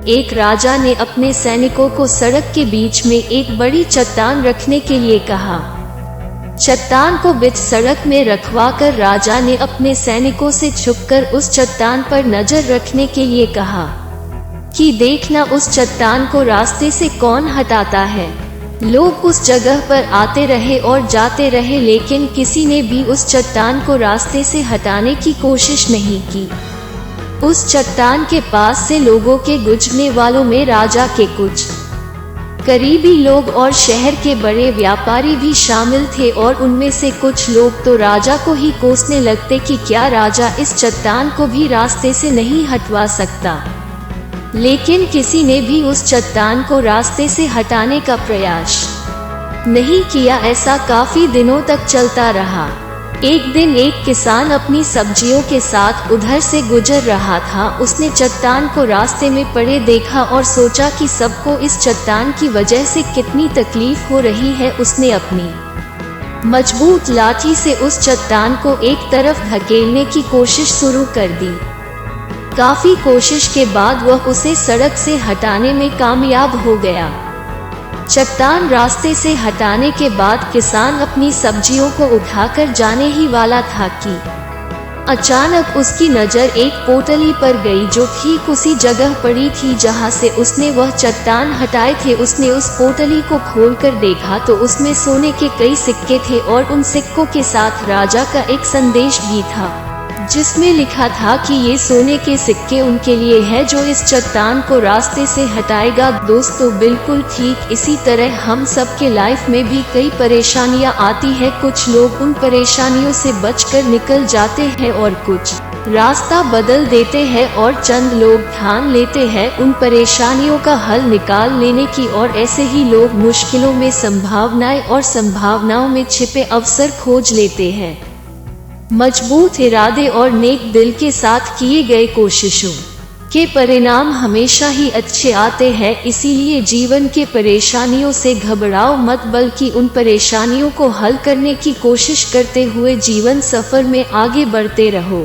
एक राजा ने अपने सैनिकों को सड़क के बीच में एक बड़ी चट्टान रखने के लिए कहा। चट्टान को बीच सड़क में रखवाकर राजा ने अपने सैनिकों से छुपकर उस चट्टान पर नजर रखने के लिए कहा कि देखना उस चट्टान को रास्ते से कौन हटाता है। लोग उस जगह पर आते रहे और जाते रहे, लेकिन किसी ने भी उस चट्टान को रास्ते से हटाने की कोशिश नहीं की। उस चट्टान के पास से लोगों के गुजरने वालों में राजा के कुछ करीबी लोग और शहर के बड़े व्यापारी भी शामिल थे, और उनमें से कुछ लोग तो राजा को ही कोसने लगते कि क्या राजा इस चट्टान को भी रास्ते से नहीं हटवा सकता। लेकिन किसी ने भी उस चट्टान को रास्ते से हटाने का प्रयास नहीं किया। ऐसा काफी दिनों तक चलता रहा। एक दिन एक किसान अपनी सब्जियों के साथ उधर से गुजर रहा था। उसने चट्टान को रास्ते में पड़े देखा और सोचा कि सबको इस चट्टान की वजह से कितनी तकलीफ हो रही है। उसने अपनी मजबूत लाठी से उस चट्टान को एक तरफ धकेलने की कोशिश शुरू कर दी। काफी कोशिश के बाद वह उसे सड़क से हटाने में कामयाब हो गया। चट्टान रास्ते से हटाने के बाद किसान अपनी सब्जियों को उठाकर जाने ही वाला था कि अचानक उसकी नज़र एक पोटली पर गई जो ठीक उसी जगह पड़ी थी जहां से उसने वह चट्टान हटाए थे। उसने उस पोटली को खोलकर देखा तो उसमें सोने के कई सिक्के थे और उन सिक्कों के साथ राजा का एक संदेश भी था, जिसमें लिखा था कि ये सोने के सिक्के उनके लिए है जो इस चट्टान को रास्ते से हटाएगा। दोस्तों, बिल्कुल ठीक इसी तरह हम सब के लाइफ में भी कई परेशानियां आती है। कुछ लोग उन परेशानियों से बचकर निकल जाते हैं और कुछ रास्ता बदल देते हैं, और चंद लोग ठान लेते हैं उन परेशानियों का हल निकाल लेने की, और ऐसे ही लोग मुश्किलों में संभावनाएं और संभावनाओं में छिपे अवसर खोज लेते हैं। मजबूत इरादे और नेक दिल के साथ किए गए कोशिशों के परिणाम हमेशा ही अच्छे आते हैं। इसीलिए जीवन के परेशानियों से घबराओ मत, बल्कि उन परेशानियों को हल करने की कोशिश करते हुए जीवन सफर में आगे बढ़ते रहो।